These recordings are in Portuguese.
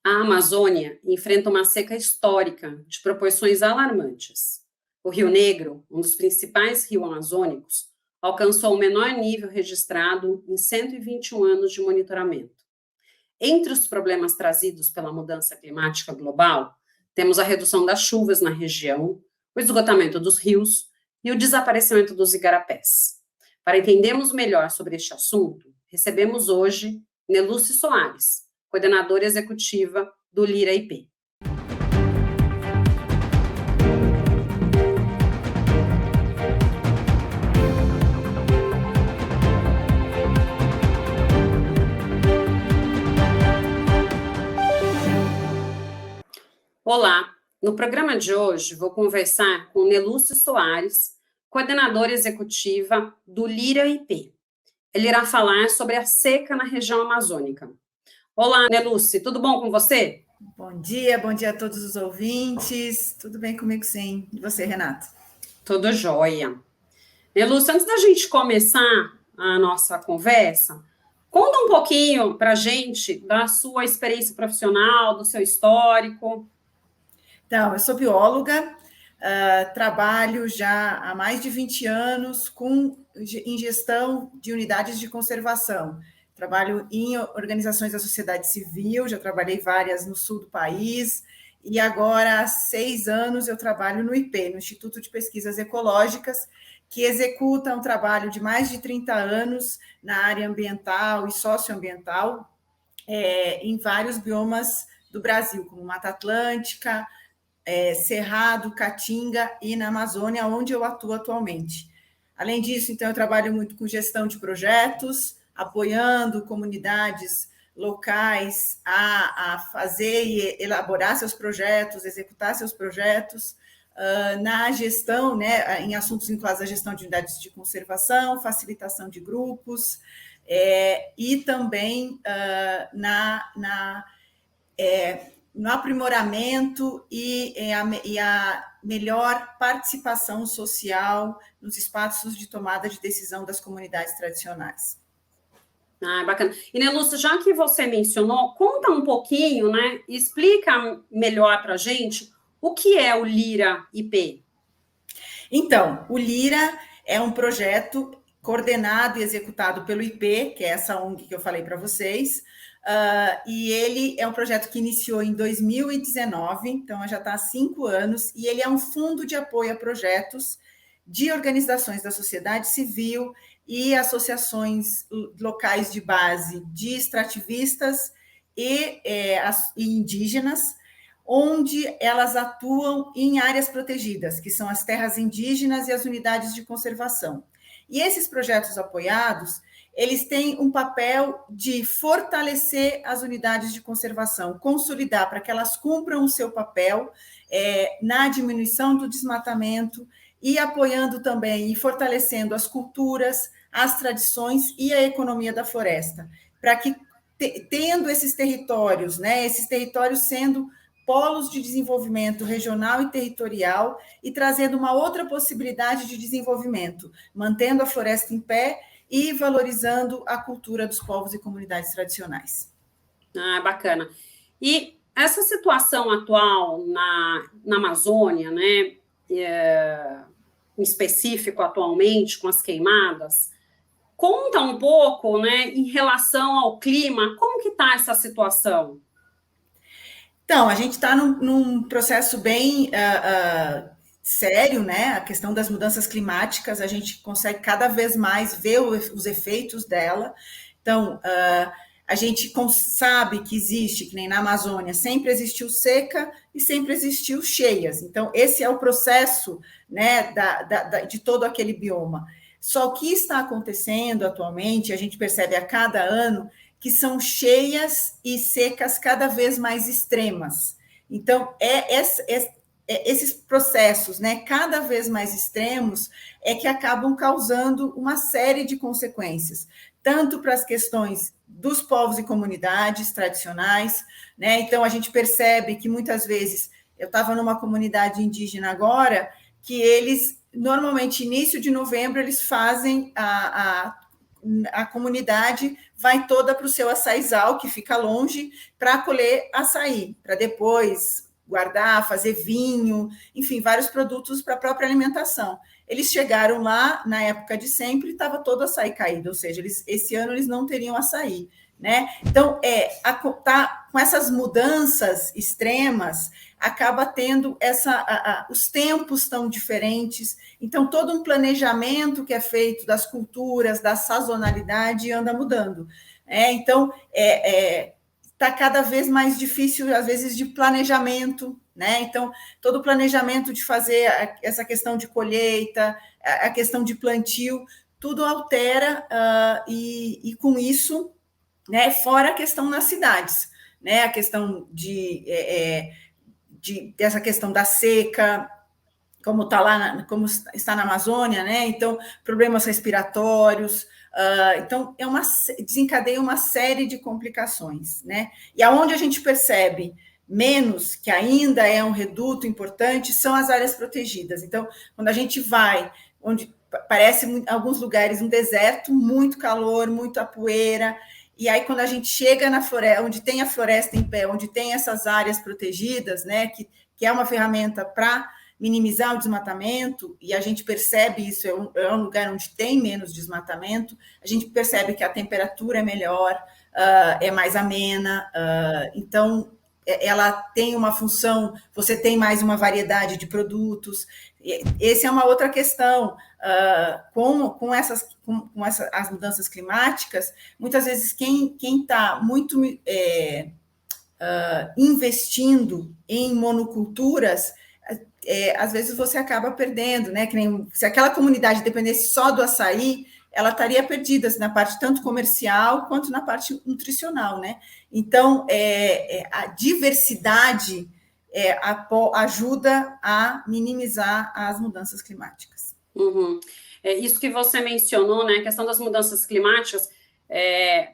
A Amazônia enfrenta uma seca histórica de proporções alarmantes. O Rio Negro, um dos principais rios amazônicos, alcançou o menor nível registrado em 121 anos de monitoramento. Entre os problemas trazidos pela mudança climática global, temos a redução das chuvas na região, o esgotamento dos rios e o desaparecimento dos igarapés. Para entendermos melhor sobre este assunto, recebemos hoje Neluce Soares, coordenadora executiva do Lira IP. Olá, no programa de hoje vou conversar com Neluce Soares, coordenadora executiva do Lira IP. Ele irá falar sobre a seca na região amazônica. Olá, Neluce, tudo bom com você? Bom dia a todos os ouvintes. Tudo bem comigo, sim. E você, Renato? Tudo jóia. Neluce, antes da gente começar a nossa conversa, conta um pouquinho para a gente da sua experiência profissional, do seu histórico. Então, eu sou bióloga, trabalho já há mais de 20 anos em gestão de unidades de conservação. Trabalho em organizações da sociedade civil, já trabalhei várias no sul do país, e agora há 6 anos eu trabalho no IP, no Instituto de Pesquisas Ecológicas, que executa um trabalho de mais de 30 anos na área ambiental e socioambiental, em vários biomas do Brasil, como Mata Atlântica, Cerrado, Caatinga e na Amazônia, onde eu atuo atualmente. Além disso, então, eu trabalho muito com gestão de projetos, apoiando comunidades locais a fazer e elaborar seus projetos, executar seus projetos, na gestão, né, em assuntos vinculados à gestão de unidades de conservação, facilitação de grupos, e também no aprimoramento e a melhor participação social nos espaços de tomada de decisão das comunidades tradicionais. Ah, bacana. E, Neluce, já que você mencionou, conta um pouquinho, né? Explica melhor para a gente o que é o Lira IP. Então, o Lira é um projeto coordenado e executado pelo IP, que é essa ONG que eu falei para vocês, e ele é um projeto que iniciou em 2019, então já está há 5 anos, e ele é um fundo de apoio a projetos de organizações da sociedade civil e associações locais de base de extrativistas e indígenas, onde elas atuam em áreas protegidas, que são as terras indígenas e as unidades de conservação. E esses projetos apoiados, eles têm um papel de fortalecer as unidades de conservação, consolidar para que elas cumpram o seu papel na diminuição do desmatamento e apoiando também e fortalecendo as culturas, as tradições e a economia da floresta, para que, tendo esses territórios, né, esses territórios sendo polos de desenvolvimento regional e territorial e trazendo uma outra possibilidade de desenvolvimento, mantendo a floresta em pé e valorizando a cultura dos povos e comunidades tradicionais. Ah, bacana. E essa situação atual na Amazônia, né, em específico atualmente com as queimadas, conta um pouco, né, em relação ao clima, como que está essa situação? Então, a gente está num processo bem sério, né? A questão das mudanças climáticas, a gente consegue cada vez mais ver os efeitos dela. Então, a gente sabe que existe, que nem na Amazônia, sempre existiu seca e sempre existiu cheias. Então, esse é o processo, né, de todo aquele bioma. Só o que está acontecendo atualmente, a gente percebe a cada ano, que são cheias e secas cada vez mais extremas. Então, esses processos, né, cada vez mais extremos, que acabam causando uma série de consequências, tanto para as questões dos povos e comunidades tradicionais, né? Então, a gente percebe que muitas vezes, eu estava numa comunidade indígena agora, que eles, normalmente, início de novembro, eles fazem a comunidade vai toda para o seu açaizal, que fica longe, para colher açaí, para depois guardar, fazer vinho, enfim, vários produtos para a própria alimentação. Eles chegaram lá, na época de sempre, estava todo açaí caído, ou seja, esse ano eles não teriam açaí. Né? Então, com essas mudanças extremas, acaba tendo os tempos estão diferentes, então todo um planejamento que é feito das culturas, da sazonalidade anda mudando. Então, está cada vez mais difícil, às vezes, de planejamento, né? Então, todo o planejamento de fazer essa questão de colheita, a questão de plantio, tudo altera, e com isso, né, fora a questão nas cidades, né, a questão dessa questão da seca, como está lá, como está na Amazônia, né, então, problemas respiratórios, então, desencadeia uma série de complicações, né, e aonde a gente percebe menos, que ainda é um reduto importante, são as áreas protegidas. Então, quando a gente vai, onde parece, em alguns lugares, um deserto, muito calor, muita poeira, e aí, quando a gente chega na floresta, onde tem a floresta em pé, onde tem essas áreas protegidas, né, que é uma ferramenta para minimizar o desmatamento, e a gente percebe isso, é um lugar onde tem menos desmatamento, a gente percebe que a temperatura é melhor, é mais amena, então ela tem uma função, você tem mais uma variedade de produtos. Essa é uma outra questão. Com as mudanças climáticas, muitas vezes quem está muito investindo em monoculturas, às vezes você acaba perdendo, né? Que nem, se aquela comunidade dependesse só do açaí, ela estaria perdida na parte tanto comercial quanto na parte nutricional, né? Então, a diversidade ajuda a minimizar as mudanças climáticas. Uhum. Isso que você mencionou, né, a questão das mudanças climáticas,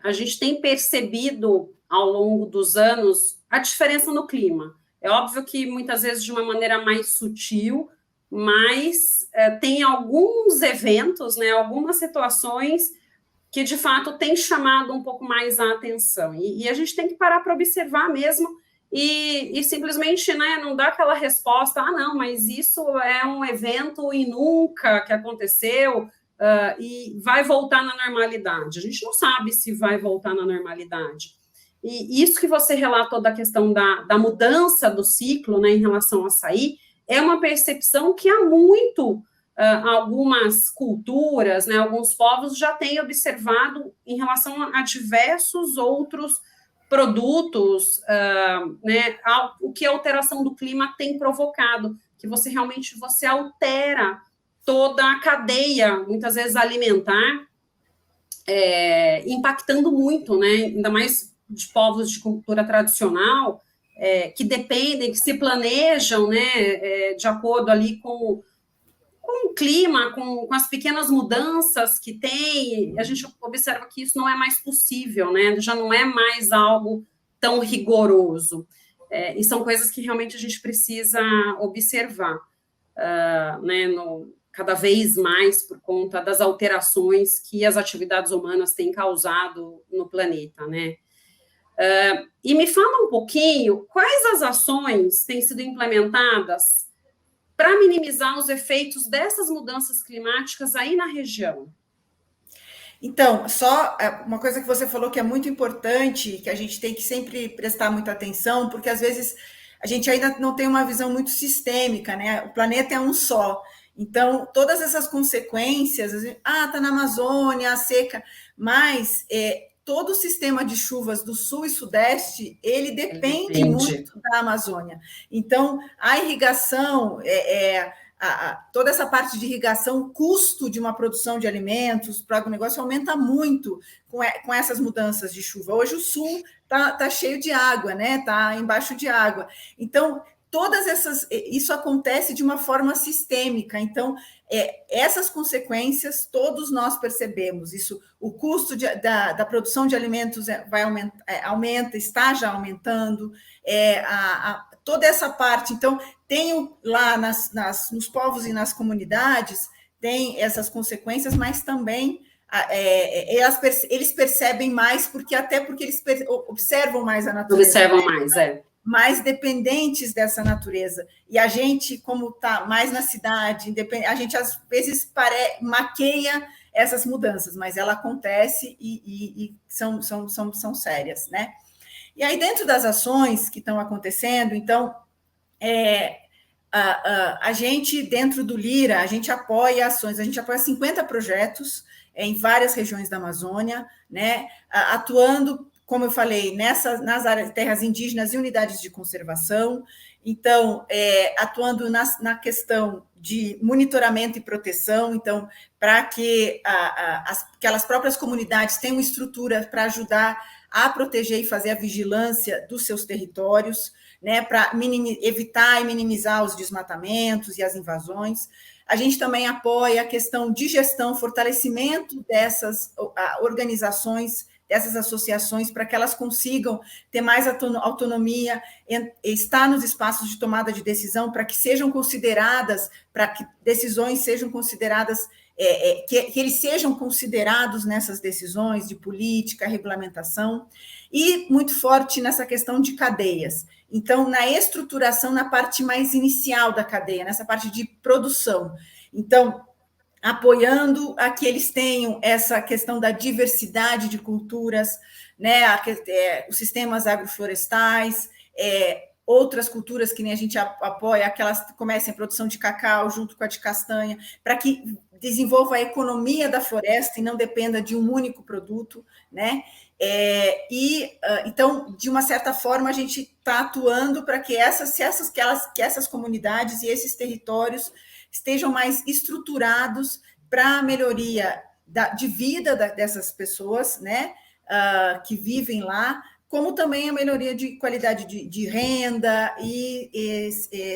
a gente tem percebido ao longo dos anos a diferença no clima. É óbvio que muitas vezes de uma maneira mais sutil, mas tem alguns eventos, né, algumas situações que de fato têm chamado um pouco mais a atenção. E a gente tem que parar para observar mesmo e simplesmente, né, não dá aquela resposta, não, mas isso é um evento e nunca que aconteceu e vai voltar na normalidade. A gente não sabe se vai voltar na normalidade. E isso que você relatou da questão da mudança do ciclo, né, em relação ao açaí, é uma percepção que há muito algumas culturas, né, alguns povos já têm observado em relação a diversos outros produtos, né, o que a alteração do clima tem provocado, que você altera toda a cadeia, muitas vezes alimentar, impactando muito, né, ainda mais de povos de cultura tradicional, que dependem, que se planejam, né, de acordo ali com o clima, com as pequenas mudanças que tem, a gente observa que isso não é mais possível, né? Já não é mais algo tão rigoroso. E são coisas que realmente a gente precisa observar, né? Cada vez mais por conta das alterações que as atividades humanas têm causado no planeta, né? E me fala um pouquinho quais as ações têm sido implementadas para minimizar os efeitos dessas mudanças climáticas aí na região? Então, só uma coisa que você falou que é muito importante, que a gente tem que sempre prestar muita atenção, porque às vezes a gente ainda não tem uma visão muito sistêmica, né? O planeta é um só. Então, todas essas consequências, está na Amazônia, a seca, mas todo o sistema de chuvas do sul e sudeste, ele depende muito da Amazônia. Então, a irrigação, toda essa parte de irrigação, o custo de uma produção de alimentos para o agronegócio aumenta muito com essas mudanças de chuva. Hoje o sul tá cheio de água, né? Está embaixo de água. Então, isso acontece de uma forma sistêmica. Então, essas consequências todos nós percebemos. Isso, o custo da produção de alimentos aumenta, está já aumentando. Toda essa parte. Então, tem lá nos povos e nas comunidades, tem essas consequências, mas também eles percebem mais, até porque eles observam mais a natureza. Observam mais, mais dependentes dessa natureza. E a gente, como está mais na cidade, a gente às vezes maqueia essas mudanças, mas ela acontece e são sérias, né? E aí, dentro das ações que estão acontecendo, então, a gente, dentro do Lira, a gente apoia ações, a gente apoia 50 projetos em várias regiões da Amazônia, né? Atuando, como eu falei, nas áreas terras indígenas e unidades de conservação. Então, atuando na questão de monitoramento e proteção, então, para que aquelas próprias comunidades tenham estrutura para ajudar a proteger e fazer a vigilância dos seus territórios, né, para evitar e minimizar os desmatamentos e as invasões. A gente também apoia a questão de gestão, fortalecimento dessas organizações, dessas associações, para que elas consigam ter mais autonomia, estar nos espaços de tomada de decisão, para que sejam consideradas, para que decisões sejam consideradas, que eles sejam considerados nessas decisões de política, regulamentação, e muito forte nessa questão de cadeias. Então, na estruturação, na parte mais inicial da cadeia, nessa parte de produção. Então, apoiando a que eles tenham essa questão da diversidade de culturas, né, os sistemas agroflorestais, outras culturas que nem a gente apoia, aquelas que comecem a produção de cacau junto com a de castanha, para que desenvolva a economia da floresta e não dependa de um único produto, né? Então, de uma certa forma, a gente está atuando para que essas comunidades e esses territórios estejam mais estruturados para a melhoria de vida dessas pessoas, né, que vivem lá, como também a melhoria de qualidade de renda e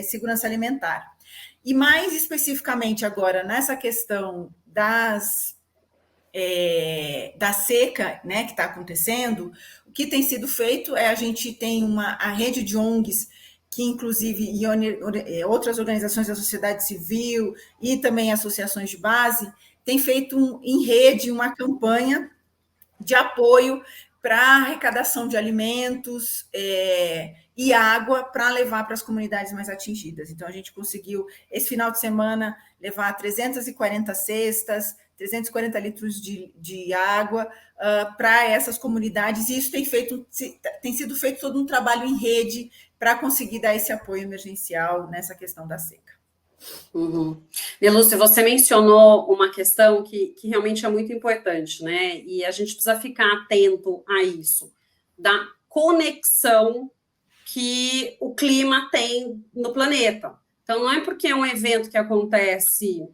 segurança alimentar. E mais especificamente agora, nessa questão da seca, né, que está acontecendo, o que tem sido feito a gente tem a rede de ONGs, que inclusive outras organizações da sociedade civil e também associações de base, tem feito em rede uma campanha de apoio para arrecadação de alimentos e água para levar para as comunidades mais atingidas. Então, a gente conseguiu, esse final de semana, levar 340 cestas, 340 litros de água para essas comunidades, e isso tem sido feito todo um trabalho em rede para conseguir dar esse apoio emergencial nessa questão da seca. Uhum. Nelúcia, você mencionou uma questão que realmente é muito importante, né? E a gente precisa ficar atento a isso, da conexão que o clima tem no planeta. Então, não é porque é um evento que acontece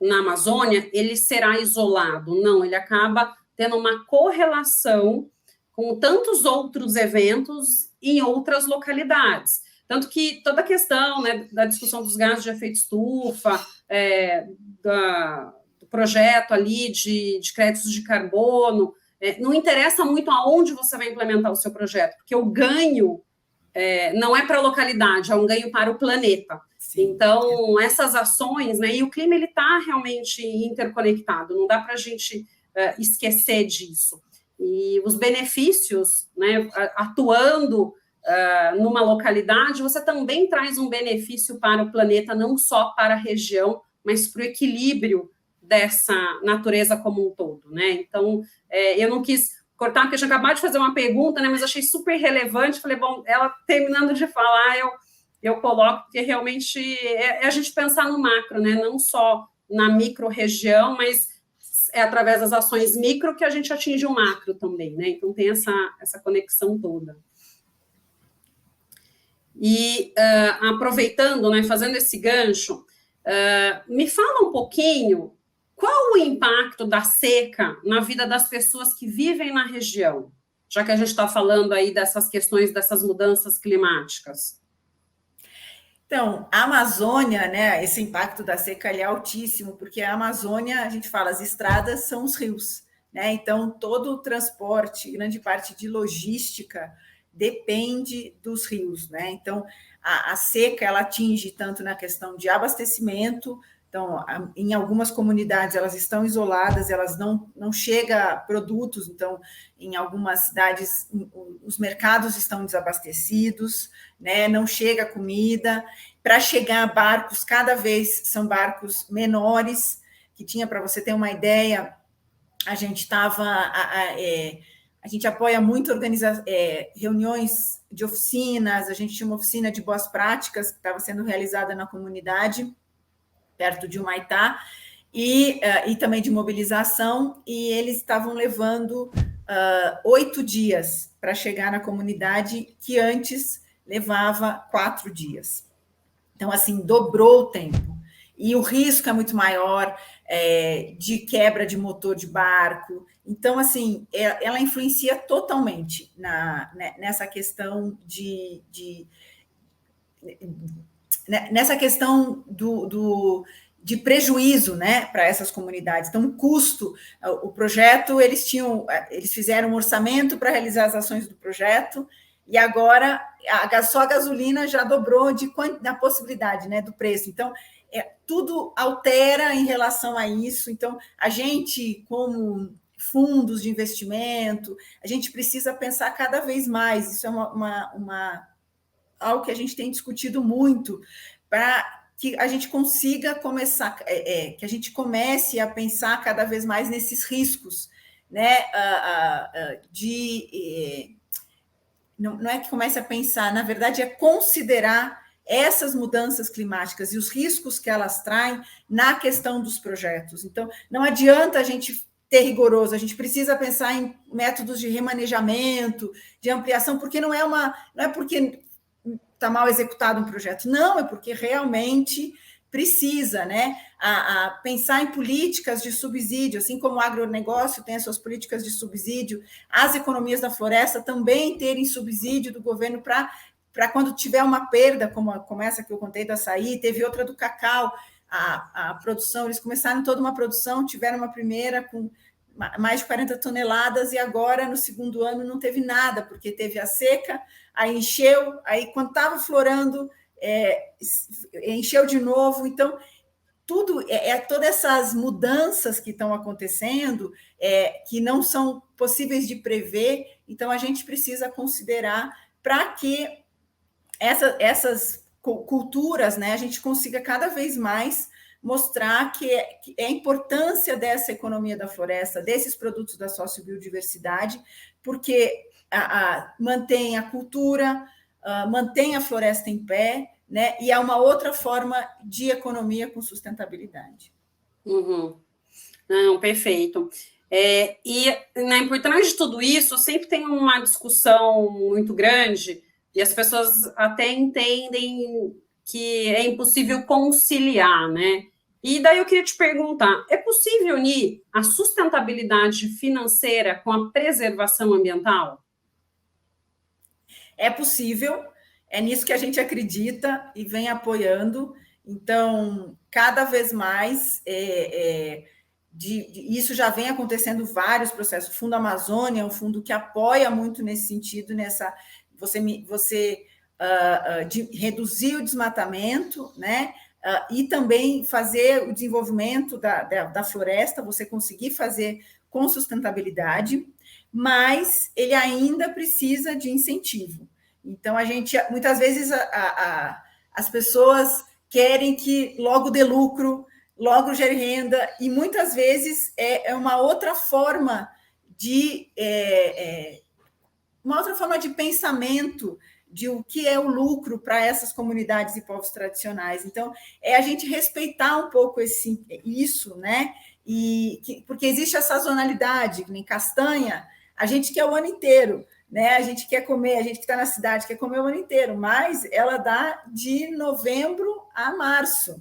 na Amazônia, ele será isolado. Não, ele acaba tendo uma correlação com tantos outros eventos em outras localidades. Tanto que toda a questão, né, da discussão dos gases de efeito estufa, do projeto ali de créditos de carbono, não interessa muito aonde você vai implementar o seu projeto, porque o ganho não é para a localidade, é um ganho para o planeta. Sim. Então, essas ações, né, e o clima ele está realmente interconectado, não dá para a gente esquecer disso. E os benefícios, né, atuando numa localidade, você também traz um benefício para o planeta, não só para a região, mas para o equilíbrio dessa natureza como um todo, né? Então, eu não quis cortar, porque eu tinha acabado de fazer uma pergunta, né, mas achei super relevante, falei, bom, ela terminando de falar, eu coloco, porque realmente é a gente pensar no macro, né, não só na micro-região, mas é através das ações micro que a gente atinge o macro também, né, então tem essa conexão toda. E aproveitando, né, fazendo esse gancho, me fala um pouquinho qual o impacto da seca na vida das pessoas que vivem na região, já que a gente está falando aí dessas questões, dessas mudanças climáticas? Então, a Amazônia, né, esse impacto da seca é altíssimo, porque a Amazônia, a gente fala, as estradas são os rios, né? Então, todo o transporte, grande parte de logística, depende dos rios, né? Então, a seca, ela atinge tanto na questão de abastecimento, Então, em algumas comunidades, elas estão isoladas, elas não chegam produtos, então, em algumas cidades, os mercados estão desabastecidos, né? Não chega comida. Para chegar barcos, cada vez são barcos menores, que tinha, para você ter uma ideia, a gente a gente apoia muito reuniões de oficinas, a gente tinha uma oficina de boas práticas que estava sendo realizada na comunidade, perto de Humaitá, e também de mobilização, e eles estavam levando 8 dias para chegar na comunidade, que antes levava 4 dias. Então, assim, dobrou o tempo. E o risco é muito maior de quebra de motor de barco. Então, assim, ela influencia totalmente nessa questão nessa questão de prejuízo, né, para essas comunidades. Então, o custo, o projeto, eles fizeram um orçamento para realizar as ações do projeto, e agora só a gasolina já dobrou da possibilidade, né, do preço. Então, tudo altera em relação a isso. Então, a gente, como fundos de investimento, a gente precisa pensar cada vez mais. Isso é algo que a gente tem discutido muito, para que a gente consiga começar, que a gente comece a pensar cada vez mais nesses riscos, né? Não é que comece a pensar, na verdade, é considerar essas mudanças climáticas e os riscos que elas traem na questão dos projetos. Então, não adianta a gente ter rigoroso, a gente precisa pensar em métodos de remanejamento, de ampliação, porque não é porque está mal executado um projeto, não, é porque realmente precisa, né, a pensar em políticas de subsídio, assim como o agronegócio tem as suas políticas de subsídio, as economias da floresta também terem subsídio do governo para quando tiver uma perda, como essa que eu contei do açaí, teve outra do cacau, a produção, eles começaram toda uma produção, tiveram uma primeira com mais de 40 toneladas, e agora, no segundo ano, não teve nada, porque teve a seca, aí encheu, aí quando estava florando, encheu de novo. Então, todas essas mudanças que estão acontecendo, que não são possíveis de prever, então a gente precisa considerar para que essas culturas, né, a gente consiga cada vez mais mostrar que é a importância dessa economia da floresta, desses produtos da sociobiodiversidade, porque mantém a cultura, mantém a floresta em pé, né? E é uma outra forma de economia com sustentabilidade. Uhum. Não, perfeito. E por trás de tudo isso, sempre tem uma discussão muito grande, e as pessoas até entendem que é impossível conciliar, né? E daí eu queria te perguntar: é possível unir a sustentabilidade financeira com a preservação ambiental? É possível, é nisso que a gente acredita e vem apoiando. Então, cada vez mais, isso já vem acontecendo vários processos. O Fundo Amazônia é um fundo que apoia muito nesse sentido, de reduzir o desmatamento, né? E também fazer o desenvolvimento da floresta, você conseguir fazer com sustentabilidade, mas ele ainda precisa de incentivo. Então, muitas vezes as pessoas querem que logo dê lucro, logo gere renda, e muitas vezes é uma outra forma de pensamento de o que é o lucro para essas comunidades e povos tradicionais. Então, é a gente respeitar um pouco isso, né? Porque existe a sazonalidade, nem castanha, a gente quer o ano inteiro, né? A gente quer comer, a gente que está na cidade quer comer o ano inteiro, mas ela dá de novembro a março.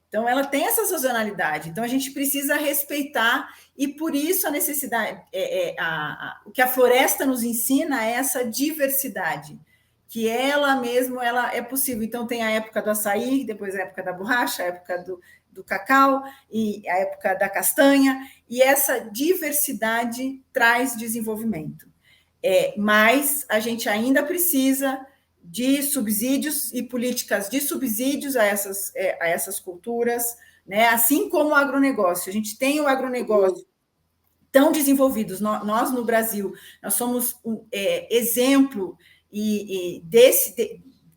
Então, ela tem essa sazonalidade. Então, a gente precisa respeitar, e por isso a necessidade, o que a floresta nos ensina é essa diversidade, que ela é possível. Então, tem a época do açaí, depois a época da borracha, a época do cacau e a época da castanha, e essa diversidade traz desenvolvimento. Mas a gente ainda precisa de subsídios e políticas de subsídios a essas culturas, né? Assim como o agronegócio. A gente tem o agronegócio tão desenvolvidos. Nós no Brasil, nós somos um exemplo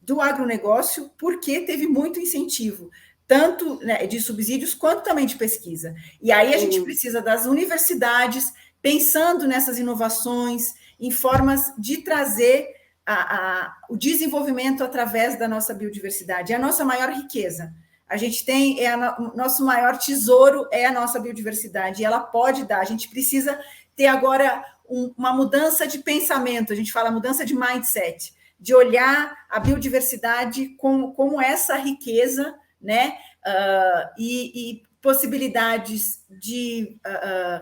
do agronegócio, porque teve muito incentivo, tanto, né, de subsídios quanto também de pesquisa. E aí a gente precisa das universidades pensando nessas inovações, em formas de trazer o desenvolvimento através da nossa biodiversidade. É a nossa maior riqueza. A gente tem, o nosso maior tesouro é a nossa biodiversidade, e ela pode dar. A gente precisa ter agora uma mudança de pensamento, a gente fala mudança de mindset, de olhar a biodiversidade como essa riqueza, né? E possibilidades de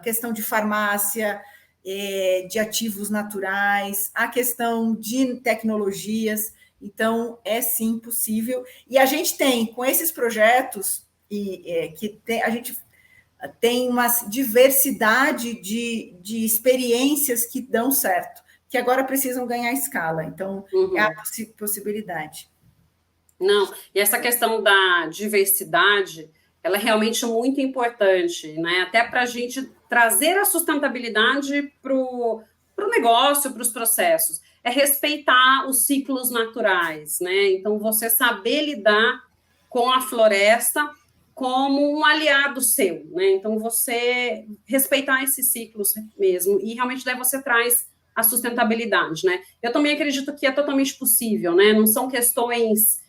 questão de farmácia, de ativos naturais, a questão de tecnologias. Então, é sim possível. E a gente tem, com esses projetos, a gente tem uma diversidade de experiências que dão certo, que agora precisam ganhar escala. Então, é a possibilidade. Não, e essa questão da diversidade, ela é realmente muito importante, né? Até para a gente trazer a sustentabilidade para o negócio, para os processos. É respeitar os ciclos naturais, né? Então, você saber lidar com a floresta como um aliado seu, né? Então, você respeitar esses ciclos mesmo, e realmente daí você traz a sustentabilidade, né? Eu também acredito que é totalmente possível, né? Não são questões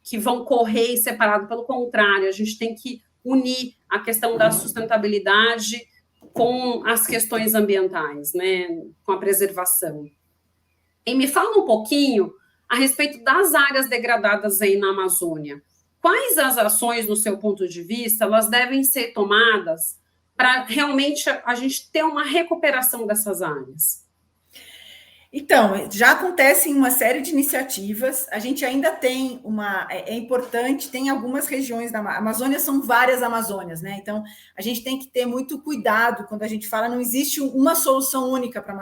que vão correr separado, pelo contrário, a gente tem que unir a questão da sustentabilidade com as questões ambientais, né, com a preservação. E me fala um pouquinho a respeito das áreas degradadas aí na Amazônia. Quais as ações, no seu ponto de vista, elas devem ser tomadas para realmente a gente ter uma recuperação dessas áreas? Então, já acontecem uma série de iniciativas, a gente ainda tem é importante, tem algumas regiões da Amazônia, são várias Amazônias, né? Então, a gente tem que ter muito cuidado quando a gente fala, não existe uma solução única para a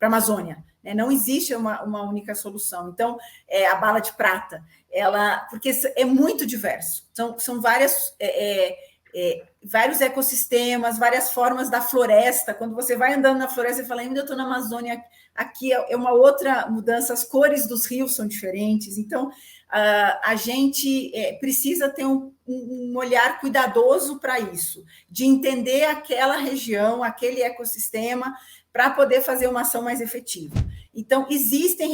Amazônia, né? Não existe uma única solução. Então, a bala de prata, porque é muito diverso, são vários ecossistemas, várias formas da floresta. Quando você vai andando na floresta, você fala, ainda eu estou na Amazônia, aqui é uma outra mudança, as cores dos rios são diferentes. Então, a gente precisa ter um olhar cuidadoso para isso, de entender aquela região, aquele ecossistema, para poder fazer uma ação mais efetiva. Então, existem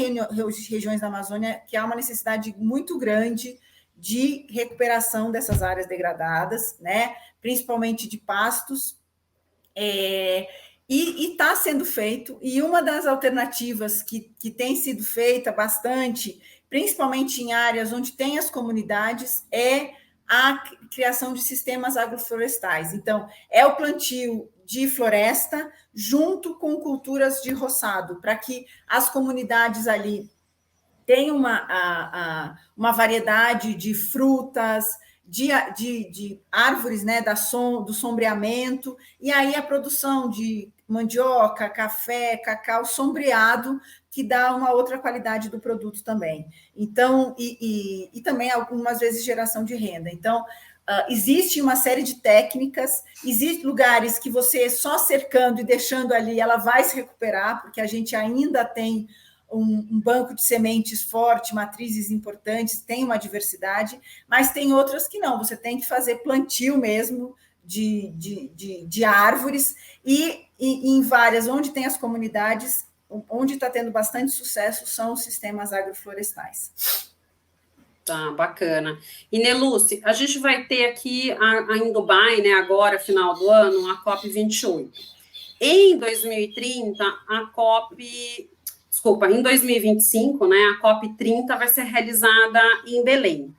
regiões da Amazônia que há uma necessidade muito grande de recuperação dessas áreas degradadas, né? Principalmente de pastos, e está sendo feito, e uma das alternativas que tem sido feita bastante, principalmente em áreas onde tem as comunidades, é a criação de sistemas agroflorestais. Então, é o plantio de floresta junto com culturas de roçado, para que as comunidades ali tem uma variedade de frutas, de árvores, né, do sombreamento, e aí a produção de mandioca, café, cacau sombreado, que dá uma outra qualidade do produto também. Então, e também algumas vezes geração de renda. Então, existe uma série de técnicas, existem lugares que você só cercando e deixando ali, ela vai se recuperar, porque a gente ainda tem um banco de sementes forte, matrizes importantes, tem uma diversidade, mas tem outras que não, você tem que fazer plantio mesmo de árvores, e em várias, onde tem as comunidades, onde está tendo bastante sucesso, são os sistemas agroflorestais. Tá, bacana. E, Neluce, a gente vai ter aqui em Dubai, né, agora, final do ano, a COP28. Em 2030, em 2025, né, a COP30 vai ser realizada em Belém.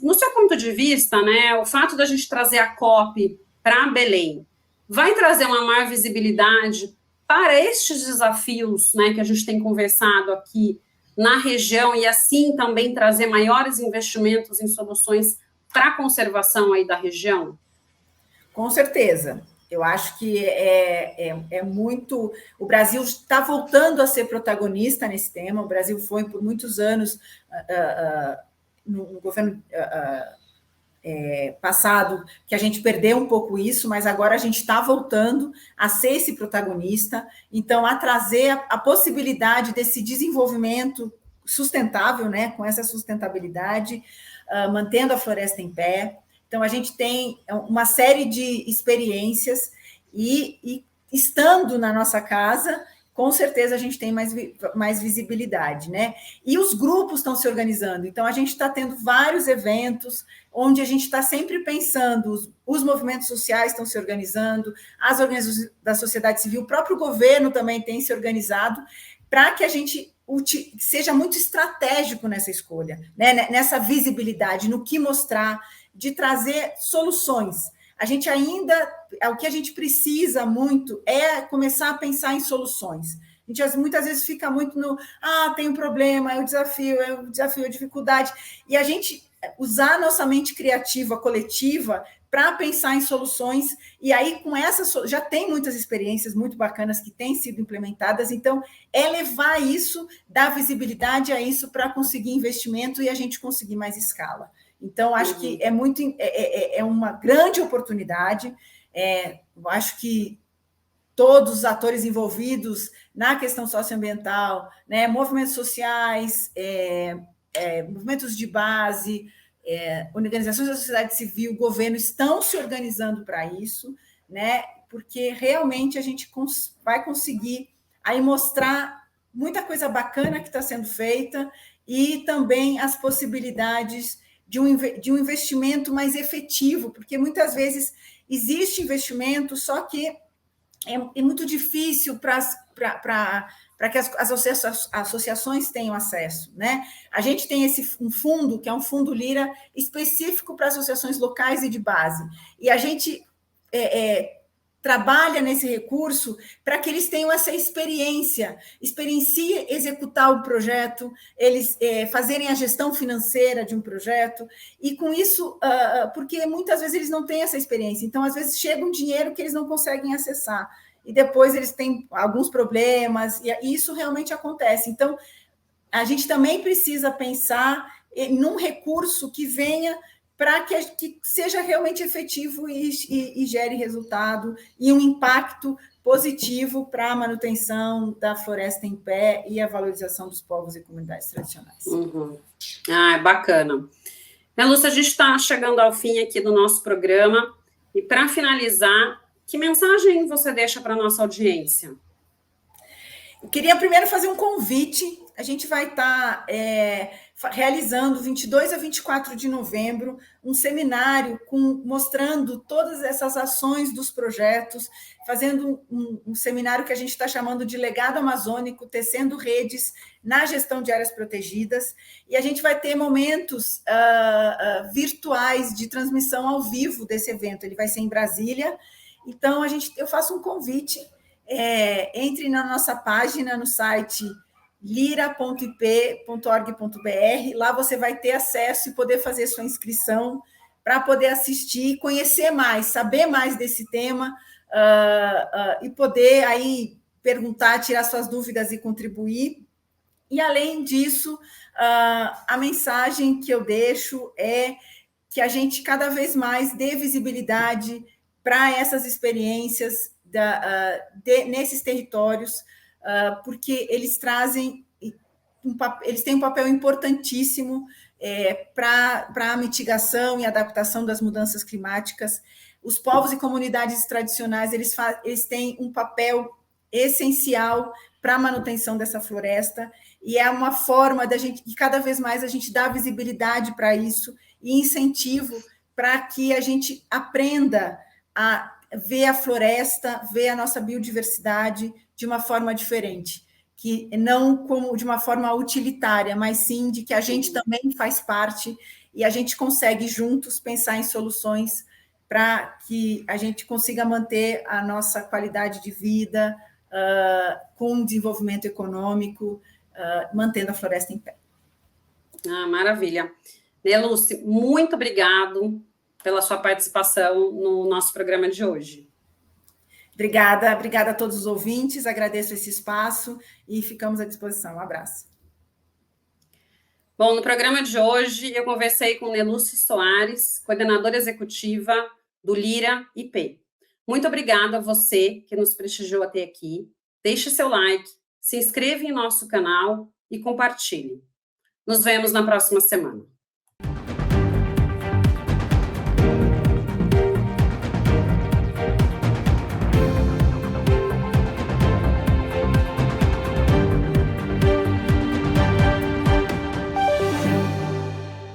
No seu ponto de vista, né, o fato da gente trazer a COP para Belém vai trazer uma maior visibilidade para estes desafios, né, que a gente tem conversado aqui na região, e assim também trazer maiores investimentos em soluções para a conservação aí da região? Com certeza. Eu acho que é muito... O Brasil está voltando a ser protagonista nesse tema. O Brasil foi, por muitos anos, no governo passado, que a gente perdeu um pouco isso, mas agora a gente está voltando a ser esse protagonista, então a trazer a possibilidade desse desenvolvimento sustentável, né, com essa sustentabilidade, mantendo a floresta em pé. Então a gente tem uma série de experiências e estando na nossa casa, com certeza a gente tem mais visibilidade, né? E os grupos estão se organizando, então a gente está tendo vários eventos onde a gente está sempre pensando, os movimentos sociais estão se organizando, as organizações da sociedade civil, o próprio governo também tem se organizado para que a gente seja muito estratégico nessa escolha, né? Nessa visibilidade, no que mostrar, de trazer soluções. A gente ainda, o que a gente precisa muito é começar a pensar em soluções. A gente muitas vezes fica muito no, tem um problema, é o desafio, a dificuldade. E a gente usar a nossa mente criativa, coletiva, para pensar em soluções. E aí, com essa, já tem muitas experiências muito bacanas que têm sido implementadas. Então, é levar isso, dar visibilidade a isso para conseguir investimento e a gente conseguir mais escala. Então, acho que é uma grande oportunidade. Eu acho que todos os atores envolvidos na questão socioambiental, né, movimentos sociais, movimentos de base, organizações da sociedade civil, governo, estão se organizando para isso, né, porque realmente a gente vai conseguir aí mostrar muita coisa bacana que está sendo feita e também as possibilidades de um investimento mais efetivo, porque muitas vezes existe investimento, só que é muito difícil para que as associações tenham acesso, né? A gente tem um fundo, que é um fundo Lira, específico para associações locais e de base, e a gente trabalha nesse recurso para que eles tenham essa experienciem executar o projeto, eles fazerem a gestão financeira de um projeto, e com isso, porque muitas vezes eles não têm essa experiência, então às vezes chega um dinheiro que eles não conseguem acessar, e depois eles têm alguns problemas, e isso realmente acontece. Então, a gente também precisa pensar num recurso que venha para que seja realmente efetivo e gere resultado e um impacto positivo para a manutenção da floresta em pé e a valorização dos povos e comunidades tradicionais. Bacana. Lúcia, a gente está chegando ao fim aqui do nosso programa, e para finalizar, que mensagem você deixa para a nossa audiência? Eu queria primeiro fazer um convite. A gente vai estar realizando, 22 a 24 de novembro, um seminário mostrando todas essas ações dos projetos, fazendo um seminário que a gente está chamando de Legado Amazônico, tecendo redes na gestão de áreas protegidas, e a gente vai ter momentos virtuais de transmissão ao vivo desse evento. Ele vai ser em Brasília, então eu faço um convite. Entre na nossa página no site lira.ip.org.br, lá você vai ter acesso e poder fazer sua inscrição para poder assistir, conhecer mais, saber mais desse tema, e poder aí perguntar, tirar suas dúvidas e contribuir. E, além disso, a mensagem que eu deixo é que a gente cada vez mais dê visibilidade para essas experiências nesses territórios, porque eles têm um papel importantíssimo para a mitigação e adaptação das mudanças climáticas. Os povos e comunidades tradicionais eles têm um papel essencial para a manutenção dessa floresta, e é uma forma da gente, que cada vez mais a gente dá visibilidade para isso e incentivo para que a gente aprenda a ver a floresta, ver a nossa biodiversidade de uma forma diferente, que não como de uma forma utilitária, mas sim de que a gente também faz parte e a gente consegue juntos pensar em soluções para que a gente consiga manter a nossa qualidade de vida com desenvolvimento econômico, mantendo a floresta em pé. Maravilha. Lúcia, muito obrigado pela sua participação no nosso programa de hoje. Obrigada a todos os ouvintes, agradeço esse espaço e ficamos à disposição. Um abraço. Bom, no programa de hoje eu conversei com Nelúcia Soares, coordenadora executiva do Lira IP. Muito obrigada a você que nos prestigiou até aqui. Deixe seu like, se inscreva em nosso canal e compartilhe. Nos vemos na próxima semana.